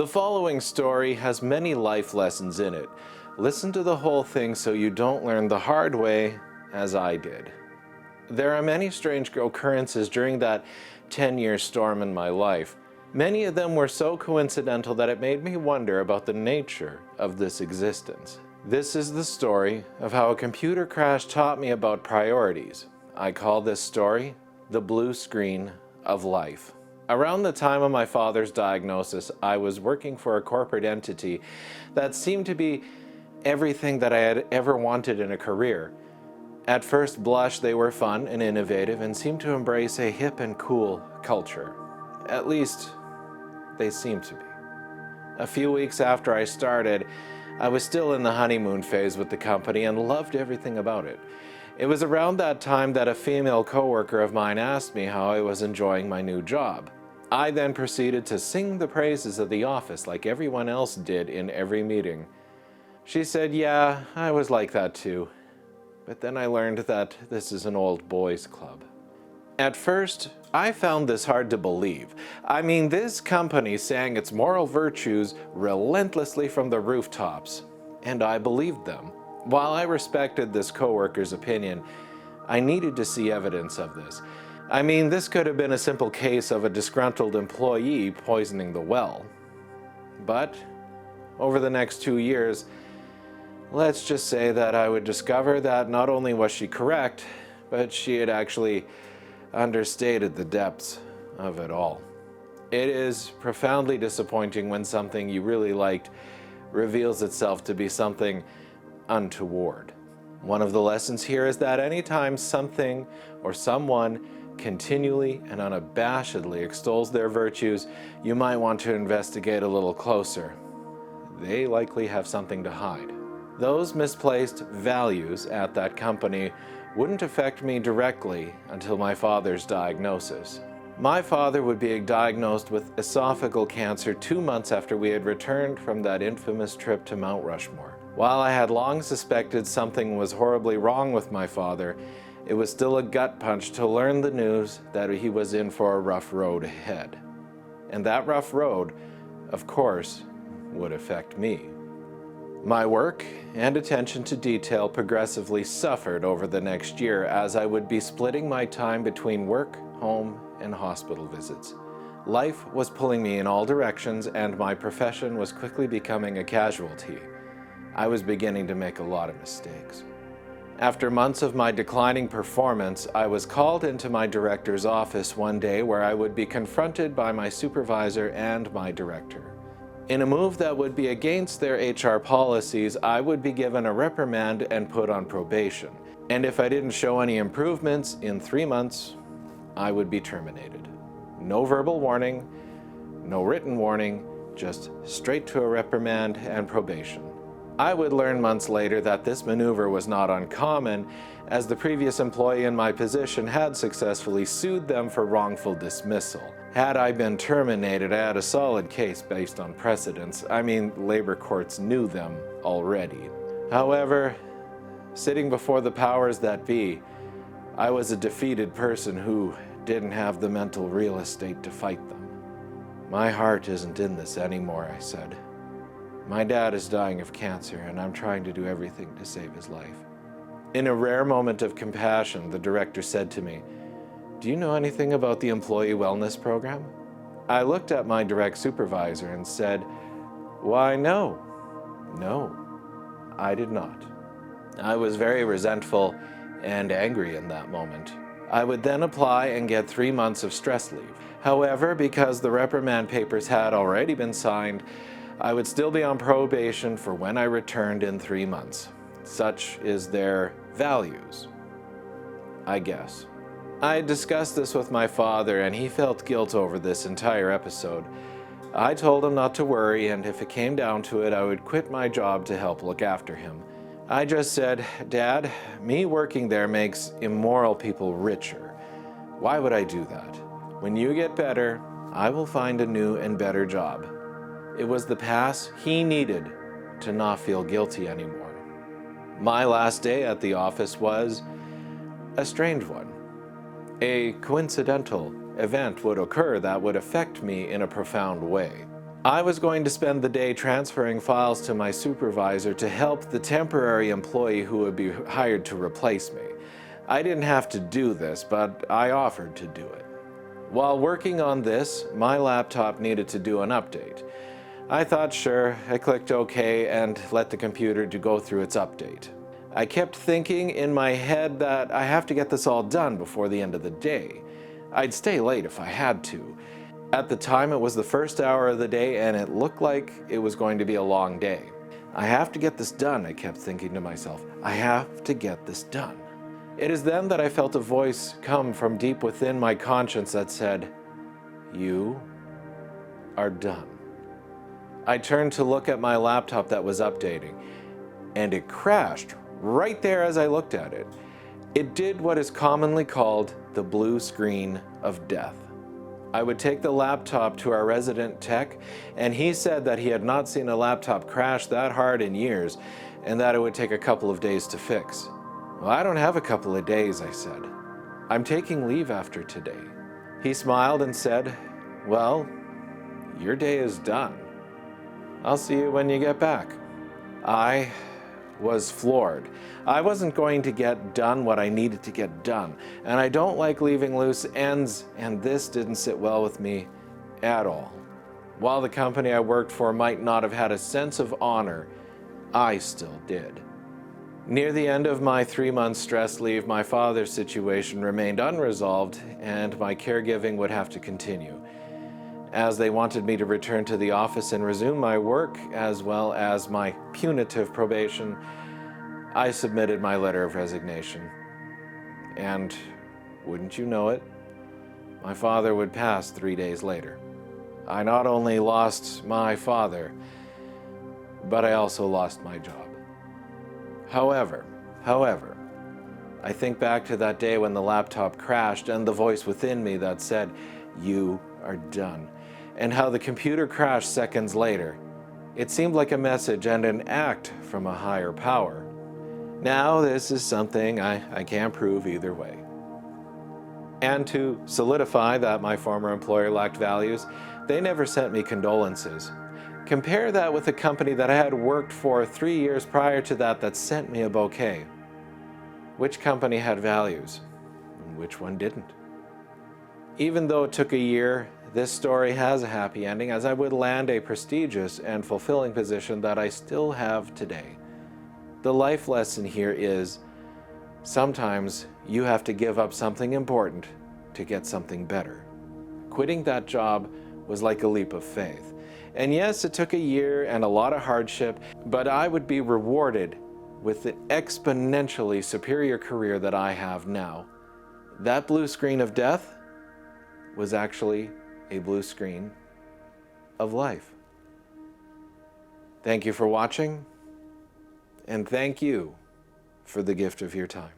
The following story has many life lessons in it. Listen to the whole thing so you don't learn the hard way, as I did. There are many strange occurrences during that 10-year storm in my life. Many of them were so coincidental that it made me wonder about the nature of this existence. This is the story of how a computer crash taught me about priorities. I call this story the blue screen of life. Around the time of my father's diagnosis, I was working for a corporate entity that seemed to be everything that I had ever wanted in a career. At first blush, they were fun and innovative and seemed to embrace a hip and cool culture. At least, they seemed to be. A few weeks after I started, I was still in the honeymoon phase with the company and loved everything about it. It was around that time that a female coworker of mine asked me how I was enjoying my new job. I then proceeded to sing the praises of the office like everyone else did in every meeting. She said, "Yeah, I was like that too." But then I learned that this is an old boys club. At first, I found this hard to believe. I mean, this company sang its moral virtues relentlessly from the rooftops, and I believed them. While I respected this coworker's opinion, I needed to see evidence of this. I mean, this could have been a simple case of a disgruntled employee poisoning the well. But over the next 2 years, let's just say that I would discover that not only was she correct, but she had actually understated the depths of it all. It is profoundly disappointing when something you really liked reveals itself to be something untoward. One of the lessons here is that anytime something or someone continually and unabashedly extols their virtues, you might want to investigate a little closer. They likely have something to hide. Those misplaced values at that company wouldn't affect me directly until my father's diagnosis. My father would be diagnosed with esophageal cancer 2 months after we had returned from that infamous trip to Mount Rushmore. While I had long suspected something was horribly wrong with my father, it was still a gut punch to learn the news that he was in for a rough road ahead. And that rough road, of course, would affect me. My work and attention to detail progressively suffered over the next year as I would be splitting my time between work, home, and hospital visits. Life was pulling me in all directions, and my profession was quickly becoming a casualty. I was beginning to make a lot of mistakes. After months of my declining performance, I was called into my director's office one day where I would be confronted by my supervisor and my director. In a move that would be against their HR policies, I would be given a reprimand and put on probation. And if I didn't show any improvements in 3 months, I would be terminated. No verbal warning, no written warning, just straight to a reprimand and probation. I would learn months later that this maneuver was not uncommon, as the previous employee in my position had successfully sued them for wrongful dismissal. Had I been terminated, I had a solid case based on precedents. I mean, labor courts knew them already. However, sitting before the powers that be, I was a defeated person who didn't have the mental real estate to fight them. "My heart isn't in this anymore," I said. "My dad is dying of cancer, and I'm trying to do everything to save his life." In a rare moment of compassion, the director said to me, "Do you know anything about the employee wellness program?" I looked at my direct supervisor and said, "Why, no. No, I did not." I was very resentful and angry in that moment. I would then apply and get 3 months of stress leave. However, because the reprimand papers had already been signed, I would still be on probation for when I returned in 3 months. Such is their values, I guess. I discussed this with my father, and he felt guilt over this entire episode. I told him not to worry, and if it came down to it, I would quit my job to help look after him. I just said, "Dad, me working there makes immoral people richer. Why would I do that? When you get better, I will find a new and better job." It was the pass he needed to not feel guilty anymore. My last day at the office was a strange one. A coincidental event would occur that would affect me in a profound way. I was going to spend the day transferring files to my supervisor to help the temporary employee who would be hired to replace me. I didn't have to do this, but I offered to do it. While working on this, my laptop needed to do an update. I thought sure, I clicked OK and let the computer go through its update. I kept thinking in my head that I have to get this all done before the end of the day. I'd stay late if I had to. At the time, it was the first hour of the day and it looked like it was going to be a long day. I have to get this done, I kept thinking to myself. I have to get this done. It is then that I felt a voice come from deep within my conscience that said, "You are done." I turned to look at my laptop that was updating, and it crashed right there as I looked at it. It did what is commonly called the blue screen of death. I would take the laptop to our resident tech, and he said that he had not seen a laptop crash that hard in years, and that it would take a couple of days to fix. "Well, I don't have a couple of days," I said. "I'm taking leave after today." He smiled and said, "Well, your day is done. I'll see you when you get back." I was floored. I wasn't going to get done what I needed to get done, and I don't like leaving loose ends, and this didn't sit well with me at all. While the company I worked for might not have had a sense of honor, I still did. Near the end of my 3-month stress leave, my father's situation remained unresolved, and my caregiving would have to continue. As they wanted me to return to the office and resume my work, as well as my punitive probation, I submitted my letter of resignation. And wouldn't you know it, my father would pass 3 days later. I not only lost my father, but I also lost my job. However, I think back to that day when the laptop crashed and the voice within me that said, "You are done," and how the computer crashed seconds later. It seemed like a message and an act from a higher power. Now this is something I can't prove either way. And to solidify that my former employer lacked values, they never sent me condolences. Compare that with a company that I had worked for 3 years prior to that sent me a bouquet. Which company had values, and which one didn't? Even though it took a year, this story has a happy ending, as I would land a prestigious and fulfilling position that I still have today. The life lesson here is, sometimes you have to give up something important to get something better. Quitting that job was like a leap of faith. And yes, it took a year and a lot of hardship, but I would be rewarded with the exponentially superior career that I have now. That blue screen of death was actually a blue screen of life. Thank you for watching, and thank you for the gift of your time.